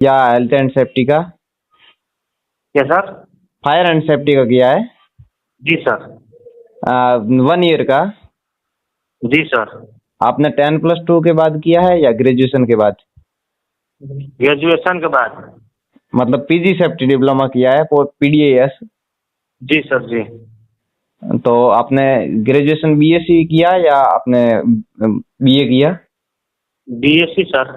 या health and safety का? क्या सर? फायर एंड सेफ्टी का किया है? जी सर। 1 ईयर का? जी सर। आपने 10+2 के बाद किया है या ग्रेजुएशन के बाद? ग्रेजुएशन के बाद। मतलब पीजी सेफ्टी डिप्लोमा किया है, पीडीएस? जी सर जी। तो आपने ग्रेजुएशन बीएससी किया या आपने बीए किया? BSc sir.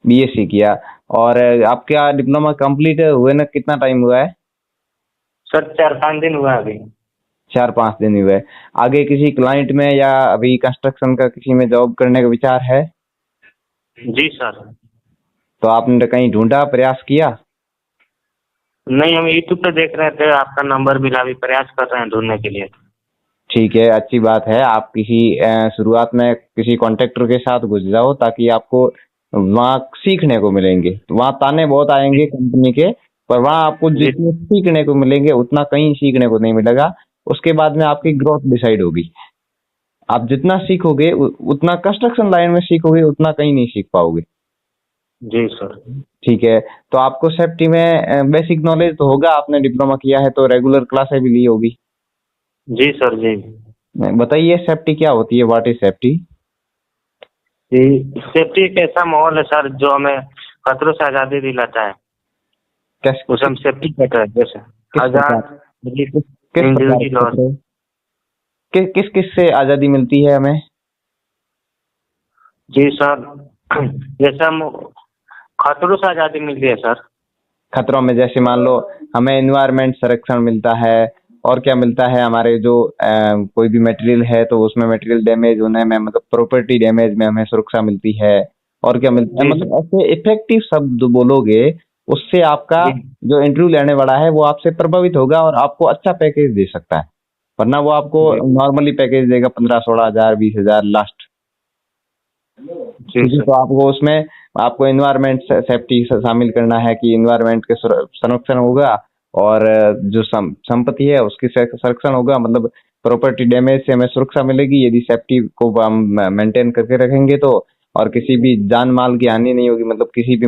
बीएससी किया। और आपका डिप्लोमा कंप्लीट हुए ना कितना टाइम हुआ है? सर 4-5 दिन हुआ है अभी। 4-5 दिन हुए। आगे किसी क्लाइंट में या अभी कंस्ट्रक्शन का किसी में जॉब करने का विचार है? जी सर। तो आपने कहीं ढूंढा, प्रयास किया? नहीं, हम यूट्यूब पे देख रहे थे, आपका नंबर मिला, अभी प्रयास कर रहे हैं ढूंढने के लिए। ठीक है, अच्छी बात है। आप किसी शुरुआत में किसी कॉन्ट्रैक्टर के साथ घुस जाओ ताकि आपको वहाँ सीखने को मिलेंगे। तो वहाँ ताने बहुत आएंगे कंपनी के, पर वहाँ आपको जी जितने सीखने को मिलेंगे उतना कहीं सीखने को नहीं मिलेगा। उसके बाद में आपकी ग्रोथ डिसाइड होगी। आप जितना सीखोगे उतना कंस्ट्रक्शन लाइन में सीखोगे, उतना कहीं नहीं सीख पाओगे। जी सर। ठीक है। तो आपको सेफ्टी में बेसिक नॉलेज तो होगा, आपने डिप्लोमा किया है तो रेगुलर क्लासें भी ली होगी। जी सर जी। बताइए सेफ्टी क्या होती है, व्हाट इज सेफ्टी? जी, सेफ्टी एक ऐसा माहौल है सर जो हमें खतरों से आज़ादी दिलाता है। किस उसे हम सेफ्टी कहते हैं, जैसे किस प्रकार आज़ाद, किस किस प्रकार के इंडिविजुअल। खतरे, किस किस से आजादी मिलती है हमें? जी सर, जैसे हम खतरों से आज़ादी मिलती है सर। खतरों में जैसे मान लो हमें एनवायरमेंट संरक्षण मिलता है, और क्या मिलता है? हमारे जो कोई भी मटेरियल है तो उसमें मटेरियल डैमेज होने में, मतलब प्रॉपर्टी डैमेज में हमें सुरक्षा मिलती है। और क्या मिलता है? जी मतलब सर। ऐसे इफेक्टिव शब्द बोलोगे, उससे आपका जी जो इंटरव्यू लेने वाला है वो आपसे प्रभावित होगा और आपको अच्छा पैकेज दे सकता है। वरना वो आपको जी। नॉर्मली पैकेज देगा 15-16 हजार 20 हजार लास्ट। जी ठीक है, सर। तो आपको उसमें आपको इन्वायरमेंट सेफ्टी शामिल करना है कि इन्वायरमेंट के संरक्षण होगा, और जो संपत्ति है उसकी संरक्षण होगा। मतलब प्रॉपर्टी डैमेज से हमें सुरक्षा मिलेगी यदि सेफ्टी को हम मेंटेन करके रखेंगे तो। और किसी भी जान माल की हानि नहीं होगी, मतलब किसी भी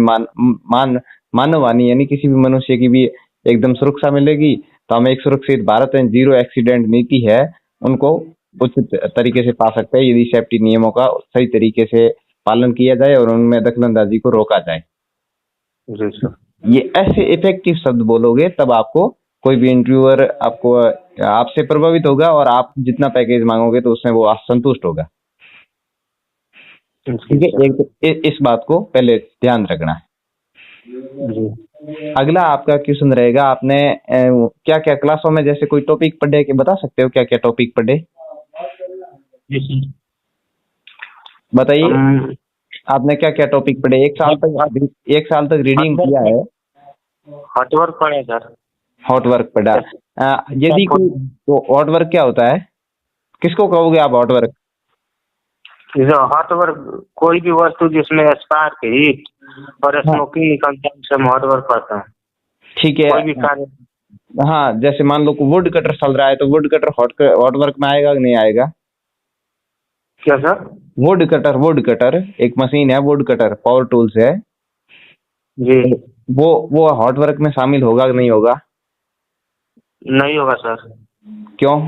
मानव हानि यानी किसी भी मनुष्य की भी एकदम सुरक्षा मिलेगी। तो हम एक सुरक्षित भारत एंड जीरो एक्सीडेंट नीति है उनको उचित तरीके से पा सकते हैं यदि सेफ्टी नियमों का सही तरीके से पालन किया जाए और उनमें दखलंदाजी को रोका जाए। जी सर। ये ऐसे इफेक्टिव शब्द बोलोगे तब आपको कोई भी इंटरव्यूअर आपको आपसे प्रभावित होगा, और आप जितना पैकेज मांगोगे तो उसमें वो संतुष्ट होगा। जी ठीक है, सर। एक तो इस बात को पहले ध्यान रखना है। जी। अगला आपका क्वेश्चन रहेगा, आपने क्या क्या क्लासों में जैसे कोई टॉपिक पढ़े कि बता सकते हो क्या क्या टॉपिक पढ़े? जी सर। बताइए, हम आपने क्या क्या टॉपिक पढ़े? एक साल तक रीडिंग किया है? हॉट वर्क पड़े सर। हॉट वर्क पढ़ा? यदि कोई, तो हॉट वर्क क्या होता है? किसको कहोगे आप हॉट वर्क? जैसे हॉट वर्क कोई भी वस्तु जिसमें स्पार्क, हीट और हाँ, स्मोकिंग निकलता है उसे हम हॉट वर्क कहते हैं। ठीक है। कोई भी कार्य। हाँ, जैसे मान लो वुड कटर चल रहा है तो वुड कटर हॉट वर्क में आएगा कि नहीं आएगा? क्या सर? वुड कटर एक मशीन है, वुड कटर पावर टूल्स है। जी। तो वो हॉट वर्क में शामिल होगा कि नहीं होगा? नहीं होगा सर। क्यों?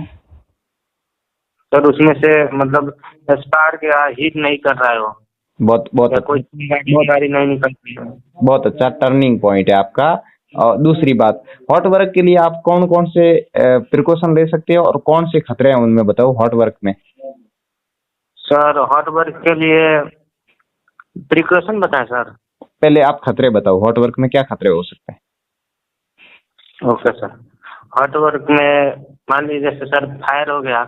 सर उसमें से मतलब स्पार्क या हीट नहीं कर रहा है वो, बहुत बहुत या अच्छा। कोई चिंगारी बहुत विंगारी नहीं निकल रही है। बहुत अच्छा टर्निंग पॉइंट है आपका। और दूसरी बात, हॉट वर्क के लिए आप कौन कौन से प्रिकॉशन ले सकते हो और कौन से खतरे हैं उनमें, बताओ हॉट वर्क में। सर हॉट वर्क के लिए प्रिकॉशन बताएं सर। पहले आप खतरे बताओ, हॉट वर्क में क्या खतरे हो सकते हैं? Okay sir. हॉट वर्क में मान लीजिए जैसे सर फायर हो गया।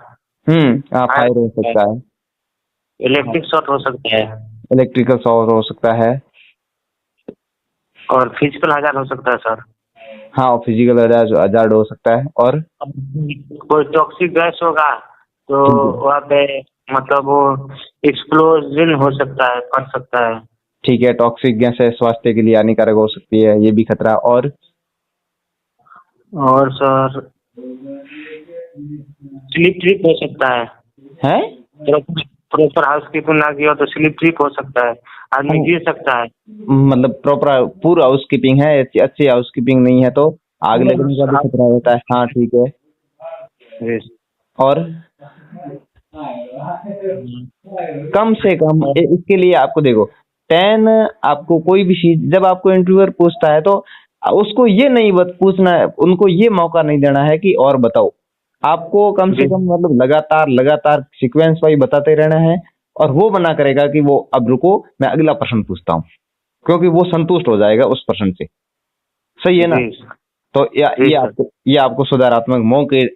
हाँ, फायर फायर हो सकता है। इलेक्ट्रिक शॉर्ट हो सकता है। इलेक्ट्रिकल शॉक हो सकता है। और फिजिकल हजार हो सकता है सर। हाँ, फिजिकल हजार्ड हो सकता है। और कोई टॉक्सिक गैस होगा तो ठीक है। वहाँ पे मतलब वो एक्सप्लोजन हो सकता है, कर सकता है। ठीक है, टॉक्सिक गैस है, स्वास्थ्य के लिए हानिकारक हो सकती है, ये भी खतरा। और और सर स्लिप ट्रिप हो सकता है। है? प्रॉपर हाउसकीपिंग ना किया तो स्लिप ट्रिप हो सकता है, आदमी गिर सकता है। मतलब प्रॉपर पूरा हाउसकीपिंग है, अच्छी हाउसकीपिंग नहीं है तो आग लगने का भी खतरा रहता है। हाँ ठीक है। जी। और कम से कम इसके लिए आपको देखो 10, आपको कोई भी चीज जब आपको इंटरव्यूअर पूछता है तो उसको ये नहीं पूछना है, उनको ये मौका नहीं देना है कि और बताओ। आपको कम से जी कम मतलब लगातार लगातार सीक्वेंस वाइज बताते रहना है, और वो मना करेगा कि वो अब रुको मैं अगला प्रश्न पूछता हूँ, क्योंकि वो संतुष्ट हो जाएगा उस प्रश्न से। सही है ना? जी तो जी सर। ये आपको सुधारात्मक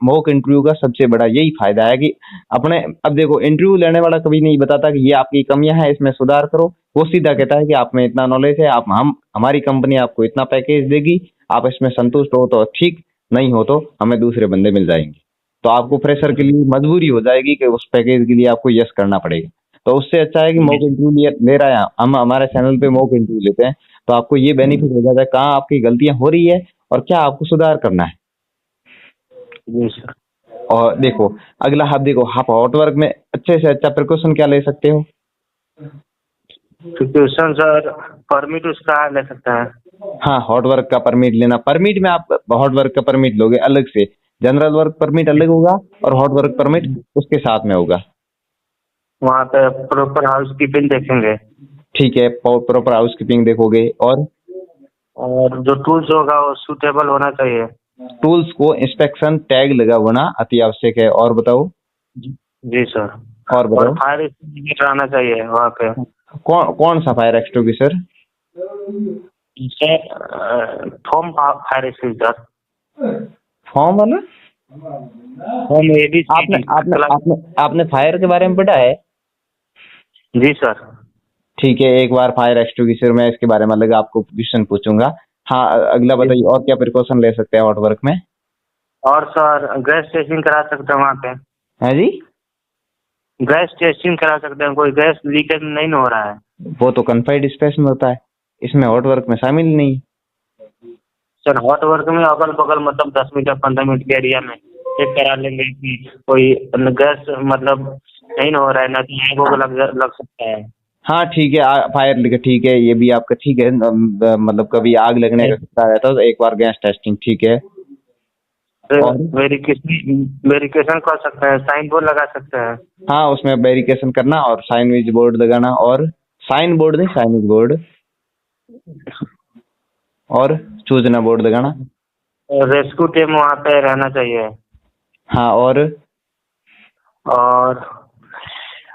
मॉक इंटरव्यू का सबसे बड़ा यही फायदा है कि अपने अब देखो इंटरव्यू लेने वाला कभी नहीं बताता कि ये आपकी कमियां हैं इसमें सुधार करो। वो सीधा कहता है कि आप में इतना नॉलेज है, आप हम हमारी कंपनी आपको इतना पैकेज देगी, आप इसमें संतुष्ट हो तो ठीक, नहीं हो तो हमें दूसरे बंदे मिल जाएंगे। तो आपको फ्रेशर के लिए मजबूरी हो जाएगी कि उस पैकेज के लिए आपको यस करना पड़ेगा। तो उससे अच्छा है कि मॉक इंटरव्यू ले रहा है, हम हमारे चैनल पे मॉक इंटरव्यू लेते हैं, तो आपको ये बेनिफिट हो जाता है कहाँ आपकी गलतियां हो रही है और क्या आपको सुधार करना है। जी सर। और देखो अगला, आप देखो आप हॉटवर्क में अच्छे से अच्छा प्रिकॉशन क्या ले सकते हो? ट्यूशन सर, परमिट उसका ले सकता है। हाँ, हॉटवर्क का परमिट लेना। परमिट में आप हॉटवर्क का परमिट लोगे अलग से, जनरल वर्क परमिट अलग होगा और हॉटवर्क परमिट उसके साथ में होगा। वहाँ पे प्रॉपर हाउसकीपिंग देखेंगे, ठीक है, प्रॉपर हाउसकीपिंग देखोगे। और जो टूल्स होगा वो सूटेबल होना चाहिए। टूल्स को इंस्पेक्शन टैग लगा होना अति आवश्यक है। और बताओ? जी सर। और और बताओ? फायर एक्सटिंग्विशर आना चाहिए वहाँ पे। कौन कौन सा fire extinguisher? Foam fire extinguisher, foam वाला? Foam ABC. आपने आपने आपने आपने फायर के बारे में पढ़ा है? जी सर। ठीक है, एक बार फायर एक्सटिंग्विशर में इसके बारे में अलग आपको क्वेश्चन पूछूंगा। हाँ, अगला बताइए और क्या प्रिकॉशन ले सकते हैं हॉट वर्क में? और सर गैस टेस्टिंग करा सकते हैं वहाँ पे। है जी? गैस टेस्टिंग करा सकते हैं, कोई गैस लीकेज नहीं हो रहा है। वो तो कन्फाइंड स्पेस में होता है, इसमें हॉट वर्क में शामिल नहीं है। सर हॉट वर्क में अगल बगल मतलब 10 मीटर 15 मीटर के एरिया में चेक करा लेंगे कि कोई गैस मतलब नहीं हो रहा है, ना कि आग वगैरह लग सकता है। हाँ ठीक है, फायर लिखा ठीक है, ये भी आपका ठीक है। मतलब कभी आग लगने का खतरा रहता है तो एक बार गैस टेस्टिंग ठीक है। और वेरिफिकेशन कर सकते हैं, साइन बोर्ड लगा सकते हैं। हाँ, उसमें वेरिफिकेशन करना और साइनवेज बोर्ड लगाना, और साइन बोर्ड नहीं साइनवेज बोर्ड, और सूचना बोर्ड लगाना। रेस्क्यू टीम वहाँ पे रहना चाहिए। हाँ, और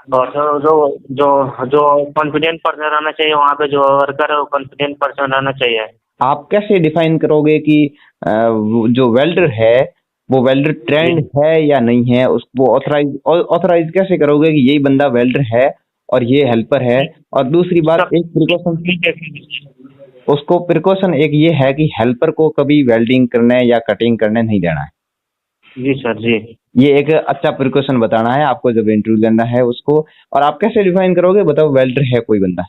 सर जो जो जो कॉन्फिडेंट पर्सन रहना चाहिए वहाँ पे, जो वर्कर है वो कॉन्फिडेंट पर्सन रहना चाहिए। आप कैसे डिफाइन करोगे कि जो वेल्डर है वो वेल्डर ट्रेंड है या नहीं है? उसको ऑथराइज कैसे करोगे कि यही बंदा वेल्डर है और ये हेल्पर है? और दूसरी बात, एक प्रिकॉशन, उसको प्रिकॉशन एक ये है कि हेल्पर को कभी वेल्डिंग करने या कटिंग करने नहीं देना है। जी सर जी। ये एक अच्छा प्रिकॉशन बताना है आपको जब इंटरव्यू लेना है उसको। और आप कैसे डिफाइन करोगे, बताओ वेल्डर है कोई बंदा?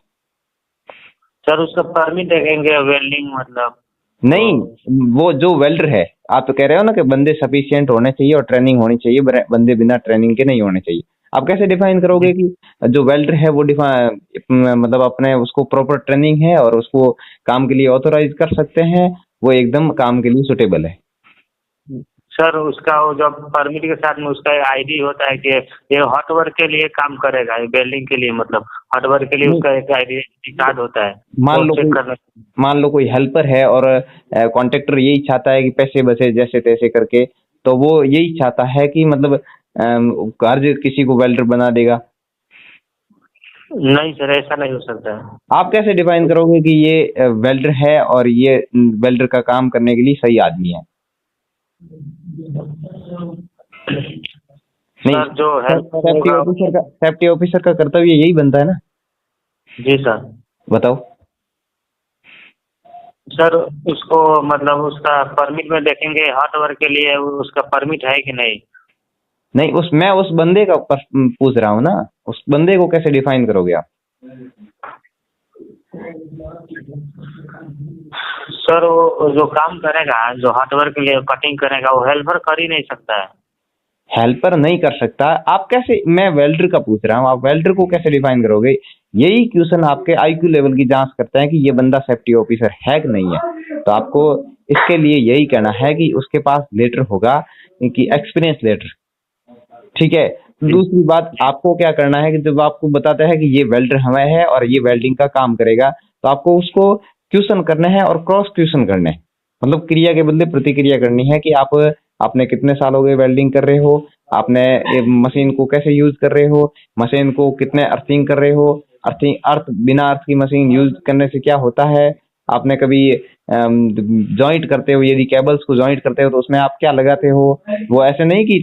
सर उसका परमिट देखेंगे वेल्डिंग मतलब। नहीं, वो जो वेल्डर है, आप तो कह रहे हो ना कि बंदे सफिशिएंट होने चाहिए और ट्रेनिंग होनी चाहिए, बंदे बिना ट्रेनिंग के नहीं होने चाहिए। आप कैसे डिफाइन करोगे कि जो वेल्डर है वो मतलब अपने उसको प्रॉपर ट्रेनिंग है और उसको काम के लिए ऑथोराइज कर सकते हैं, वो एकदम काम के लिए सुटेबल है? सर उसका वो जब परमिट के साथ में उसका आईडी होता है कि ये हॉट वर्क के लिए काम करेगा, ये वेल्डिंग के लिए मतलब हॉट वर्क के लिए नहीं, उसका एक आईडी कार्ड होता है, मान वो लो चेक कोई करना। मान लो कोई हेल्पर है और कॉन्ट्रैक्टर यही चाहता है कि पैसे बचे जैसे तैसे करके, तो वो यही चाहता है कि मतलब हर किसी को वेल्डर बना देगा। नहीं सर ऐसा नहीं हो सकता है। आप कैसे डिफाइन करोगे कि ये वेल्डर है और ये वेल्डर का काम करने के लिए सही आदमी है? नहीं, सर जो हेल्पर सेफ्टी ऑफिसर का कर्तव्य यही बनता है ना? जी सर। बताओ। सर उसको मतलब उसका परमिट में देखेंगे हॉट वर्क के लिए उसका परमिट है कि नहीं। नहीं, मैं उस बंदे का पूछ रहा हूँ ना, उस बंदे को कैसे डिफाइन करोगे आप? सर वो जो काम करेगा, जो हॉट वर्क के लिए कटिंग करेगा, वो हेल्पर कर ही नहीं सकता है। हेल्पर नहीं कर सकता। आप कैसे, मैं वेल्डर का पूछ रहा हूँ, आप वेल्डर को कैसे डिफाइन करोगे? यही क्वेश्चन आपके आईक्यू लेवल की जांच करते हैं कि ये बंदा सेफ्टी ऑफिसर है कि नहीं है। तो आपको इसके लिए यही कहना है कि उसके पास लेटर होगा, कि एक्सपीरियंस लेटर। ठीक है। जी दूसरी बात, जी आपको क्या करना है कि जब आपको बताता है कि ये वेल्डर हमें है और ये वेल्डिंग का काम करेगा, तो आपको उसको क्वेश्चन करने हैं और क्रॉस क्वेश्चन करने हैं। मतलब क्रिया के बदले प्रतिक्रिया करनी है कि आपने कितने साल हो गए वेल्डिंग कर रहे हो, आपने ये मशीन को कैसे यूज कर रहे हो, मशीन को कितने अर्थिंग कर रहे हो, अर्थिंग अर्थ बिना अर्थ की मशीन यूज करने से क्या होता है, आपने कभी जॉइंट करते हो, यदि केबल्स को जॉइंट करते हो तो उसमें आप क्या लगाते हो। वो ऐसे नहीं कि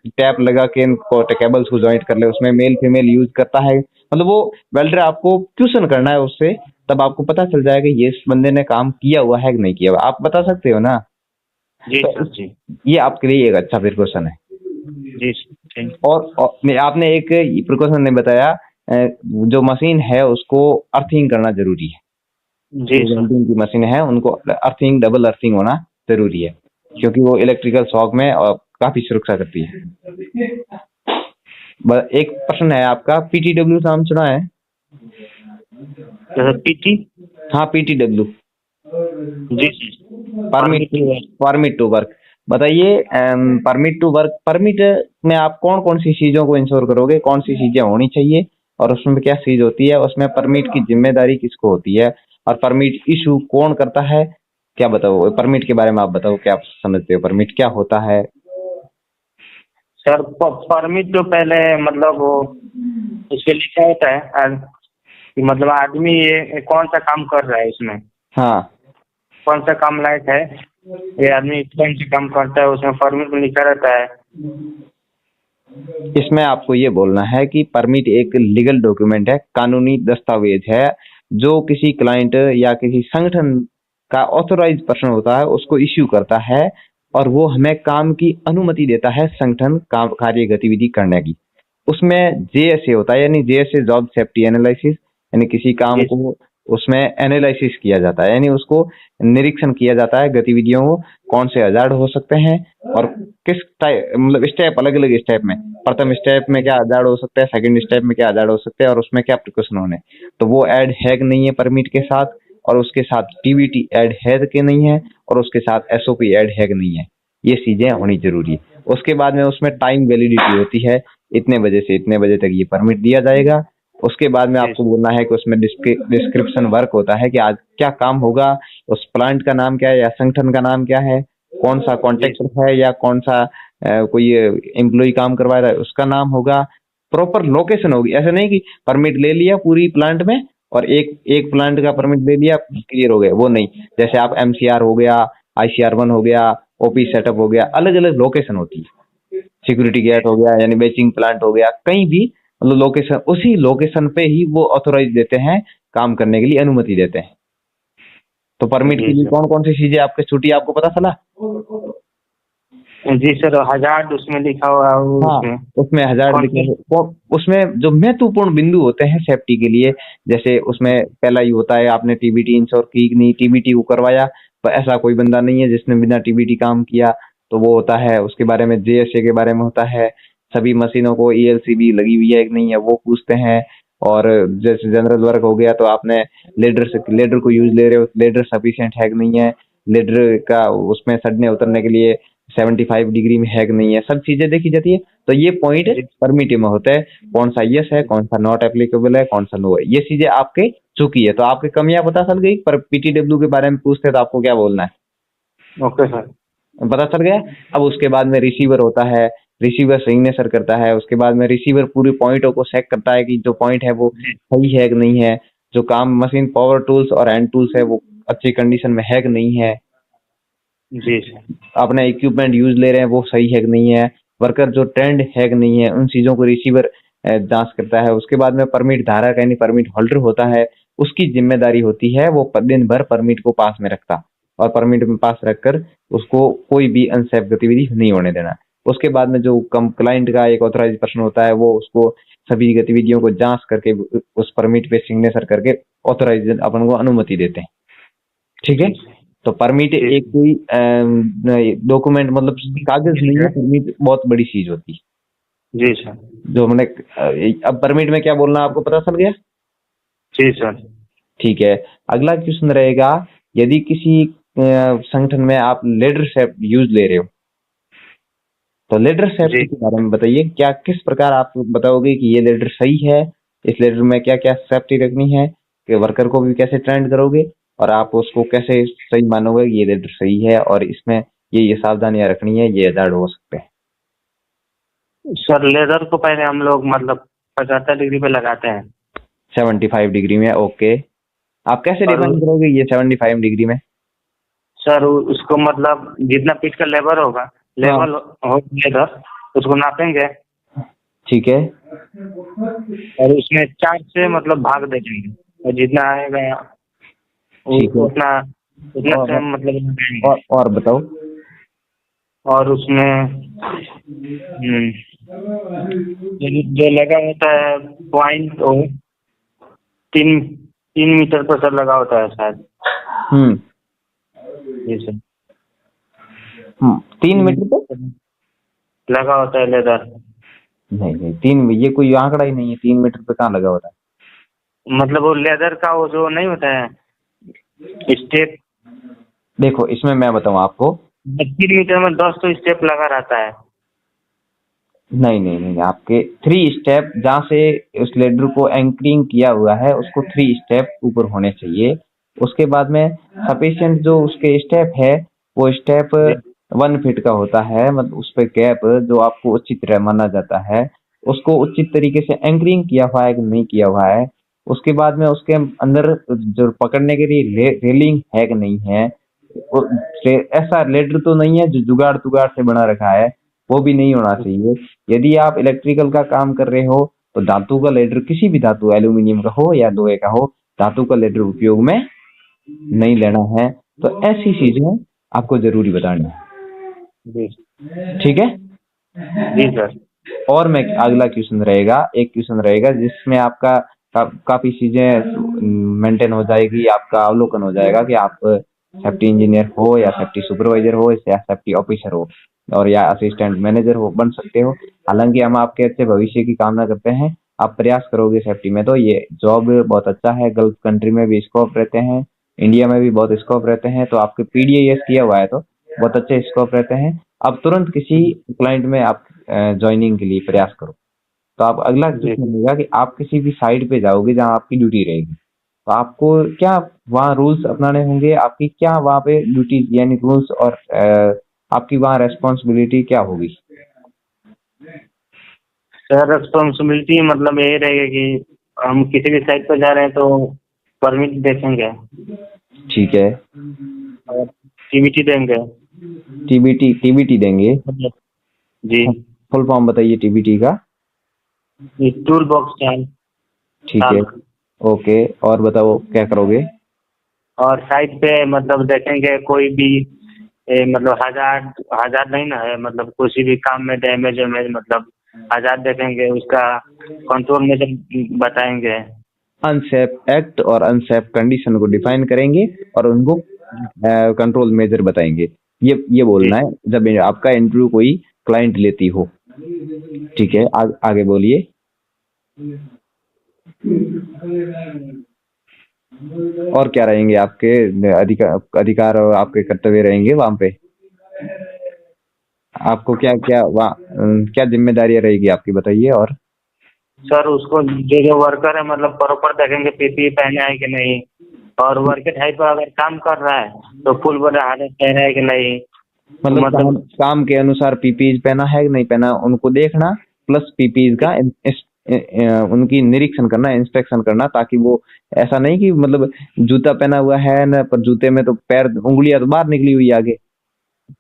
टैप लगा के इनको केबल्स को जॉइंट कर ले, उसमें मेल फीमेल यूज करता है। मतलब वो वेल्डर आपको क्वेश्चन करना है उससे, तब आपको पता चल जाएगा कि ये इस बंदे ने काम किया हुआ है कि नहीं किया हुआ, आप बता सकते हो ना। जी तो सर। जी ये आपके लिए एक अच्छा प्रिकॉशन है। जी सर, थैंक और आपने एक प्रिकॉशन ने बताया, जो मशीन है उसको अर्थिंग करना जरूरी है। जी जो सर। वेल्डिंग की मशीन है उनको अर्थिंग, डबल अर्थिंग होना जरूरी है, क्योंकि वो इलेक्ट्रिकल शॉक में काफी सुरक्षा करती है। एक प्रश्न है आपका, पीटीडब्ल्यू नाम सुना है? तो पीटी। हाँ, पीटीडब्ल्यू, जी sir. Permit permit. Permit to work. बताइए, परमिट टू वर्क, परमिट में आप कौन कौन सी चीजों को इंश्योर करोगे, कौन सी चीजें होनी चाहिए, और उसमें क्या चीज होती है, उसमें परमिट की जिम्मेदारी किसको होती है, और परमिट इशू कौन करता है? क्या बताओ परमिट के बारे में, आप बताओ क्या आप समझते हो, परमिट क्या होता है? सर परमिट तो पहले मतलब वो इसमें लिखा होता है कि मतलब आदमी ये कौन सा काम कर रहा है, इसमें हाँ, कौन सा काम लायक है, ये आदमी कौन सा काम करता है, उसमें परमिट में लिखा रहता है। इसमें आपको ये बोलना है कि परमिट एक लीगल डॉक्यूमेंट है, कानूनी दस्तावेज है, जो किसी क्लाइंट या किसी संगठन का ऑथोराइज पर्सन होता है उसको इश्यू करता है, और वो हमें काम की अनुमति देता है संगठन काम कार्य गतिविधि करने की। उसमें जेएसए होता है, यानी जेएसए जॉब सेफ्टी एनालिसिस, यानी किसी काम जी को उसमें एनालिसिस किया जाता है, यानी उसको निरीक्षण किया जाता है गतिविधियों को, कौन से हजार्ड हो सकते हैं और किस टाइप, मतलब स्टेप, अलग अलग स्टेप में, प्रथम स्टेप में क्या हजार्ड हो सकता है, सेकंड स्टेप में क्या हजार्ड हो सकते हैं, और उसमें क्या प्रिकॉशन होने, तो वो ऐड है कि नहीं है परमिट के साथ, और उसके साथ टीबीटी ऐड है कि नहीं है, और उसके साथ एसओपी ऐड है कि नहीं है, ये चीजें होनी जरूरी है। उसके बाद में उसमें टाइम वैलिडिटी होती है, इतने बजे से इतने बजे तक ये परमिट दिया जाएगा। उसके बाद में जी आपको बोलना है कि उसमें डिस्क्रिप्शन वर्क होता है कि आज क्या काम होगा, उस प्लांट का नाम क्या है या संगठन का नाम क्या है, कौन सा जी कॉन्ट्रैक्टर है या कौन सा कोई एम्प्लॉय काम करवा रहा है उसका नाम होगा, प्रॉपर लोकेशन होगी। ऐसा नहीं कि परमिट ले लिया पूरी प्लांट में और एक एक प्लांट का परमिट ले लिया क्लियर हो गया, वो नहीं। जैसे आप एमसीआर हो गया, आईसीआर 1 हो गया, ओपी सेटअप हो गया, अलग अलग लोकेशन होती है। सिक्योरिटी गेट हो गया, यानी बेचिंग प्लांट हो गया, कहीं भी मतलब लोकेशन, उसी लोकेशन पे ही वो ऑथोराइज देते हैं, काम करने के लिए अनुमति देते हैं। तो परमिट के जी लिए सर। कौन कौन सी चीजें आपके छुट्टी आपको पता चला? जी सर, हजार उसमें लिखा हुआ है हाँ, उसमें उसमें हजार कौन लिखे से। हैं। उसमें जो महत्वपूर्ण बिंदु होते हैं सेफ्टी के लिए, जैसे उसमें पहला ही होता है, आपने टीबीटी इंश्योर की कि नहीं, टीबीटी को करवाया, तो ऐसा कोई बंदा नहीं है जिसने बिना टीबीटी काम किया, तो वो होता है। उसके बारे में जेएसए के बारे में होता है, सभी मशीनों को ईएलसीबी लगी हुई है कि नहीं है वो पूछते हैं। और जैसे जनरल वर्क हो गया, तो आपने लेडर को यूज ले रहे हो, लेडर सफिशिएंट है कि नहीं है, लेडर का उसमें सड़ने उतरने के लिए 75 डिग्री में है कि नहीं है, सब चीजें देखी जाती है। तो ये पॉइंट जी परमिट में होता है, कौन सा यस है, कौन सा नॉट एप्लीकेबल है, कौन सा नो है, ये चीजें आपके चुकी है। तो आपकी कमियां पता चल गई, पर पीटीडब्ल्यू के बारे में पूछते हैं तो आपको क्या बोलना है? Okay sir. पता चल गया। अब उसके बाद में रिसीवर होता है, रिसीवर सिग्नेचर करता है, उसके बाद में रिसीवर पूरे पॉइंटों को चेक करता है कि जो पॉइंट है वो जी सही है कि नहीं है, जो काम मशीन पावर टूल्स और हैंड टूल्स है वो अच्छी कंडीशन में है कि नहीं है, जी सर। अपना इक्विपमेंट यूज ले रहे हैं वो सही है कि नहीं है, वर्कर जो ट्रेंड है कि नहीं है, उन चीजों को रिसीवर जांच करता है। उसके बाद में परमिट धारक यानी परमिट होल्डर होता है, उसकी जिम्मेदारी होती है वो दिन भर परमिट को पास में रखता, और परमिट में पास रखकर उसको कोई भी अनसेफ गतिविधि नहीं होने देना। उसके बाद में जो क्लाइंट का एक ऑथराइज पर्सन होता है, वो उसको सभी गतिविधियों को जांच करके उस परमिट पे सिग्नेचर करके ऑथराइज अपन को अनुमति देते हैं। ठीक है। जी सर। तो परमिट जी एक कोई डॉक्यूमेंट मतलब कागज नहीं है, परमिट बहुत बड़ी चीज होती है। जी सर। जो मैंने अब परमिट में क्या बोलना आपको पता चल गया? जी सर। ठीक है। अगला क्वेश्चन रहेगा, यदि किसी संगठन में आप लीडरशिप यूज ले रहे हो, तो लीडर जी सेफ्टी के बारे में बताइए, क्या किस प्रकार आप बताओगे कि ये लीडर सही है, इस लीडर में क्या क्या सेफ्टी रखनी है, कि वर्कर को भी कैसे ट्रेंड करोगे और आप उसको कैसे सही मानोगे कि ये लीडर सही है और इसमें ये सावधानियां रखनी है, ये हजार्ड हो सकते हैं। सर, लेदर को पहले हम लोग मतलब 75 डिग्री पे लगाते हैं। 75 डिग्री में, ओके। आप कैसे और डिफाइन करोगे ये 75 डिग्री में? सर उसको मतलब जितना पिच का लेवल होगा, हाँ, लेवल हो लेदर, उसको नापेंगे ठीक है। और उसमें 4 से मतलब भाग दे देंगे, और जितना आएगा ठीक है। उतना उतना से और मतलब लगाएंगे। और बताओ। और उसमें जो लगा होता है पॉइंट, वो 3 3 मीटर पर सर लगा होता है शायद। हम्म। जी सर। 3 मीटर पे? लगा होता है लेदर। नहीं नहीं, 3, ये कोई आंकड़ा ही नहीं है, 3 मीटर पे कहाँ लगा होता मतलब वो लेदर का वो जो नहीं होता है स्टेप, है? देखो इसमें मैं बताऊं आपको। 3 मीटर में 10 तो स्टेप लगा रहता है। नहीं नहीं नहीं, आपके 3 स्टेप जहाँ से उस लेडर को एंकरिंग किया हुआ है उसको 3 स्टेप ऊपर होने चाहिए। उसके बाद में सफिशिएंट जो उसके स्टेप है, वो स्टेप जी 1 फीट का होता है, मतलब उस पे गैप जो आपको उचित माना जाता है, उसको उचित तरीके से एंकरिंग किया हुआ है कि नहीं किया हुआ है। उसके बाद में उसके अंदर जो पकड़ने के लिए रेलिंग है कि नहीं है, ऐसा लेडर तो नहीं है जो जुगाड़ तुगाड़ से बना रखा है, वो भी नहीं होना चाहिए। यदि आप इलेक्ट्रिकल का काम कर रहे हो तो धातु का लेडर, किसी भी धातु, एल्यूमिनियम का हो या लोहे का हो, धातु का लेडर उपयोग में नहीं लेना है। तो ऐसी चीजें आपको जरूरी बतानी जी है, ठीक है। जी सर। और मैं अगला क्वेश्चन रहेगा, एक क्वेश्चन रहेगा जिसमें आपका काफी चीजें मेंटेन हो जाएगी, आपका अवलोकन हो जाएगा कि आप सेफ्टी इंजीनियर हो या सेफ्टी सुपरवाइजर हो या सेफ्टी ऑफिसर हो और या असिस्टेंट मैनेजर हो, बन सकते हो। हालांकि हम आपके अच्छे भविष्य की कामना करते हैं, आप प्रयास करोगे सेफ्टी में तो ये जॉब बहुत अच्छा है। गल्फ कंट्री में भी स्कोप रहते हैं, इंडिया में भी बहुत स्कोप रहते हैं, तो आपके पीडीएस किया हुआ है तो बहुत अच्छे स्कोप रहते हैं। अब तुरंत किसी क्लाइंट में आप ज्वाइनिंग के लिए प्रयास करो। तो आप अगला जी क्वेश्चन रहेगा कि आप किसी भी साइड पे जाओगे जहाँ आपकी ड्यूटी रहेगी, तो आपको क्या वहाँ रूल्स अपनाने होंगे, आपकी क्या वहाँ पे ड्यूटी यानी रूल्स और आपकी वहाँ रेस्पॉन्सिबिलिटी क्या होगी? सर, रिस्पॉन्सिबिलिटी मतलब यही रहेगा कि हम किसी भी साइट पर जा रहे हैं तो परमिट देखेंगे ठीक है। और टीबीटी देंगे। टीबीटी देंगे? मतलब जी, फुल फॉर्म बताइए टीबीटी का। टूल बॉक्स चाल ठीक है, चाल। ओके। और बताओ क्या करोगे? और साइट पे मतलब देखेंगे कोई भी मतलब हजार नहीं ना है, मतलब किसी भी काम में डैमेज वैमेज मतलब हजार देखेंगे, उसका कंट्रोल मेजर बताएंगे। अनसेफ एक्ट और अनसेफ कंडीशन को डिफाइन करेंगे और उनको कंट्रोल मेजर बताएंगे। ये जी बोलना है जब आपका इंटरव्यू कोई क्लाइंट लेती हो। ठीक है, जी। आगे बोलिए। और क्या रहेंगे आपके अधिकार और आपके कर्तव्य रहेंगे वहां पे? आपको क्या क्या वहाँ क्या जिम्मेदारियां रहेगी आपकी, बताइए। और सर, उसको जो वर्कर है मतलब प्रॉपर देखेंगे पीपी पहने है कि नहीं, और वर्कर टाइप पर अगर काम कर रहा है तो फुल बॉडी हार्नेस पहना है कि नहीं। तो मतलब मतलब काम के अनुसार पीपीई पहना है कि नहीं पहना, उनको देखना, प्लस पीपीई का उनकी निरीक्षण करना, इंस्पेक्शन करना, ताकि वो ऐसा नहीं कि मतलब जूता पहना हुआ है ना, पर जूते में तो पैर उंगलियां तो बाहर निकली हुई है आगे,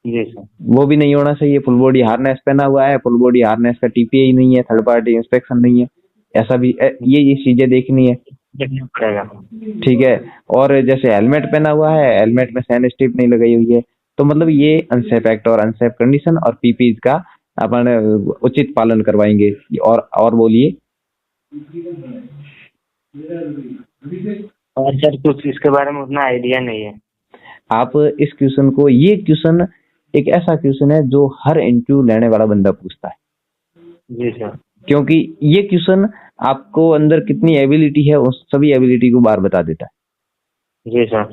जी सर। वो भी नहीं होना चाहिए। फुल बॉडी हार्नेस पहना हुआ है, फुल बॉडी हार्नेस का टीपीआई नहीं है, थर्ड पार्टी इंस्पेक्शन नहीं है, ऐसा भी ये चीजें देखनी है। देखना पड़ेगा। ठीक है। और जैसे हेलमेट पहना हुआ है, हेलमेट में सैन स्ट्रिप नहीं लगाई हुई है, तो मतलब ये अनसेफ एक्ट और अनसेफ कंडीशन और पीपी का अपन उचित पालन करवाएंगे। और बोलिए। और सर कुछ इसके बारे में उतना आइडिया नहीं है। आप इस क्वेश्चन को, ये क्वेश्चन एक ऐसा क्वेश्चन है जो हर इंटरव्यू लेने वाला बंदा पूछता है। जी सर। क्योंकि ये क्वेश्चन आपको अंदर कितनी एबिलिटी है उस सभी एबिलिटी को बाहर बता देता है। जी सर।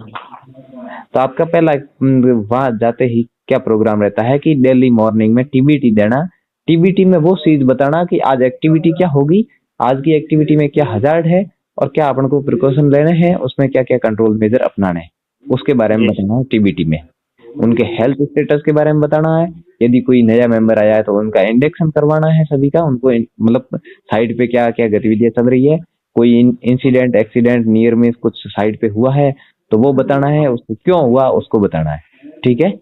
तो आपका पहला वहां जाते ही क्या प्रोग्राम रहता है कि डेली मॉर्निंग में टीबीटी देना। टीबीटी में वो चीज बताना कि आज एक्टिविटी क्या होगी, आज की एक्टिविटी में क्या हजार्ड है और क्या अपन को प्रिकॉशन लेने हैं, उसमें क्या क्या कंट्रोल मेजर अपनाने हैं, उसके बारे में बताना है टीबीटी में। उनके हेल्थ स्टेटस के बारे में बताना है। यदि कोई नया मेंबर आया है तो उनका इंडेक्शन करवाना है सभी का, उनको मतलब साइड पे क्या क्या गतिविधियां चल रही है, कोई इंसिडेंट एक्सीडेंट नियर मिस कुछ साइड पे हुआ है तो वो बताना है, उसको क्यों हुआ उसको बताना है। ठीक है।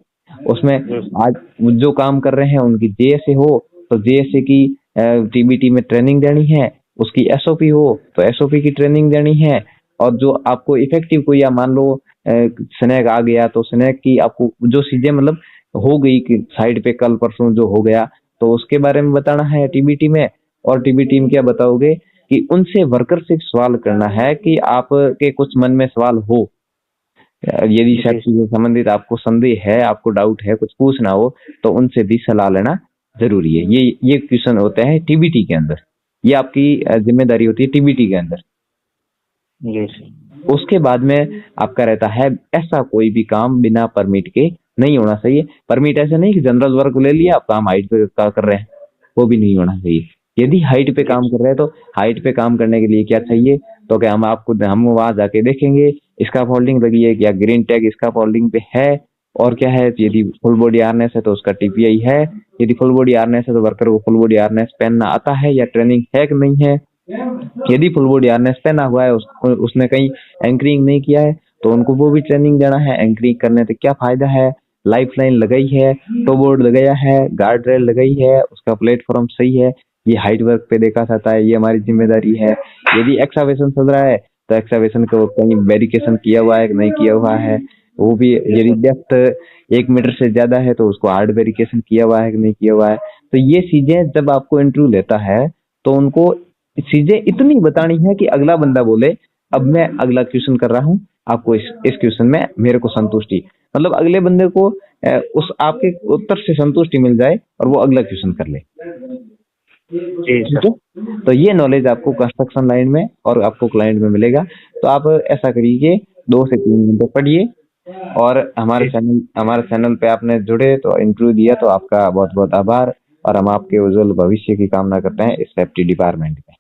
उसमें आज जो काम कर रहे हैं उनकी जेएसए हो तो जेएसए की टीबीटी में ट्रेनिंग देनी है, उसकी एसओपी हो तो एसओपी की ट्रेनिंग देनी है। और जो आपको इफेक्टिव कोई, या मान लो स्नैक आ गया तो स्नैक की आपको जो चीजें मतलब हो गई कि साइड पे कल परसों जो हो गया तो उसके बारे में बताना है टीबीटी में। और टीबीटी में क्या बताओगे कि उनसे वर्कर से सवाल करना है कि आपके कुछ मन में सवाल हो, यदि सेफ्टी से संबंधित आपको संदेह है, आपको डाउट है, कुछ पूछना हो तो उनसे भी सलाह लेना जरूरी है। ये क्वेश्चन होते हैं टीबीटी के अंदर, ये आपकी जिम्मेदारी होती है टीबीटी के अंदर। उसके बाद में आपका रहता है ऐसा कोई भी काम बिना परमिट के नहीं होना चाहिए। परमिट ऐसे नहीं कि जनरल वर्क ले लिया आप काम हाइट पे कर रहे हैं, वो भी नहीं होना चाहिए। यदि हाइट पे काम कर रहे हैं तो हाइट पे काम करने के लिए क्या चाहिए, तो क्या हम वहां जाके देखेंगे इसका फोल्डिंग लगी है क्या, ग्रीन टैग इसका फोल्डिंग पे है, और क्या है, यदि फुल बॉडी हार्नेस है तो उसका टीपीआई है, यदि फुल बॉडी हार्नेस है तो वर्कर को फुल बॉडी हार्नेस पहनना आता है या ट्रेनिंग है कि नहीं है। यदि फुल बॉडी हार्नेस पहना हुआ है उसने कहीं एंकरिंग नहीं किया है तो उनको वो भी ट्रेनिंग देना है, एंकरिंग करने से क्या फायदा है, लाइफ लाइन लगाई है, टो बोर्ड लगाया है, गार्ड रेल लगाई है, उसका प्लेटफॉर्म सही है, ये हाइट वर्क पे देखा जाता है, ये हमारी जिम्मेदारी है। यदि एक्सावेशन चल रहा है तो एक्सावेशन को कहीं वेरिफिकेशन किया हुआ है कि नहीं किया हुआ है, वो भी यदि डेप्थ 1 मीटर से ज्यादा है तो उसको हार्ड वेरिफिकेशन किया हुआ है कि नहीं किया हुआ है। तो ये चीजें जब आपको इंटरव्यू लेता है तो उनको चीजें इतनी बतानी है कि अगला बंदा बोले अब मैं अगला क्वेश्चन कर रहा हूँ, आपको इस क्वेश्चन में मेरे को संतुष्टि, मतलब अगले बंदे को उस आपके उत्तर से संतुष्टि मिल जाए और वो अगला क्वेश्चन कर ले। ठीक है। तो ये नॉलेज आपको कंस्ट्रक्शन लाइन में और आपको क्लाइंट में मिलेगा। तो आप ऐसा करिए 2 से 3 घंटे पढ़िए और हमारे चैनल पे आपने जुड़े तो इंटरव्यू दिया तो आपका बहुत बहुत आभार, और हम आपके उज्जवल भविष्य की कामना करते हैं इस सेफ्टी डिपार्टमेंट में।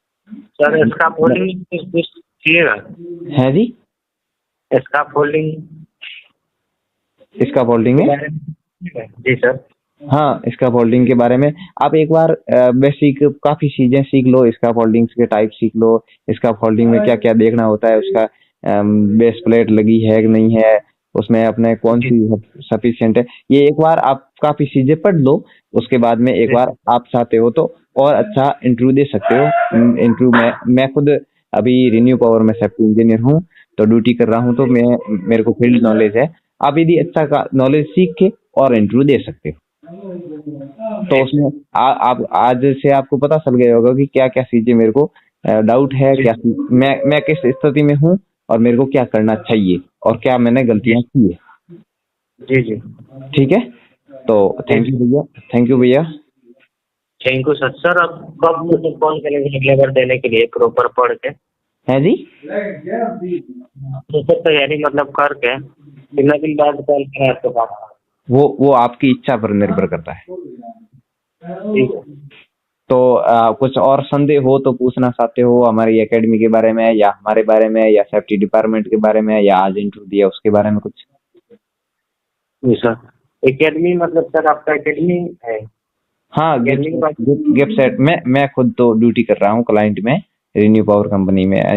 सर इसका फोल्डिंग किएगा है जी, इसका फोल्डिंग में जी सर। हाँ, इसका फोल्डिंग के बारे में आप एक बार बेसिक काफी चीजें सीख लो, इसका फोल्डिंग के टाइप सीख लो, इसका फोल्डिंग में क्या क्या देखना होता है, उसका बेस प्लेट लगी है कि नहीं है, उसमें अपने कौन सी सफिशिएंट है, ये एक बार आप काफी चीजें पढ़ लो। उसके बाद में एक बार आप चाहते हो तो और अच्छा इंटरव्यू दे सकते हो। इंटरव्यू में मैं खुद अभी रिन्यू पावर में सेफ्टी इंजीनियर हूँ तो ड्यूटी कर रहा हूँ, तो मेरे को फील्ड नॉलेज है। आप यदि अच्छा नॉलेज सीख के और इंटरव्यू दे सकते हो तो उसमें आप आज से आपको पता चल गया होगा कि क्या क्या चीजें मेरे को डाउट है, क्या मैं किस स्थिति में हूँ और मेरे को क्या करना चाहिए और क्या मैंने गलतियां की है। जी जी ठीक है। तो थैंक यू भैया, थैंक यू भैया, थैंक यू सर। सर अब कब मुझे कॉल करेंगे लेबर देने के लिए प्रॉपर पढ़ के? है जी, तो सर तैयारी मतलब करके कितना दिन बाद कॉल करें आपके पास? वो आपकी इच्छा पर निर्भर करता है। ठीक है। तो कुछ और संदेह हो तो पूछना चाहते हो हमारी एकेडमी के बारे में या हमारे बारे में या सेफ्टी डिपार्टमेंट के बारे में या आज इंटरव्यू दिया उसके बारे में कुछ? जी सर। एकेडमी मतलब सर आपका एकेडमी है? हाँ, गिफ्ट सेट में मैं खुद तो ड्यूटी कर रहा हूँ क्लाइंट में, रिन्यू पावर कंपनी में।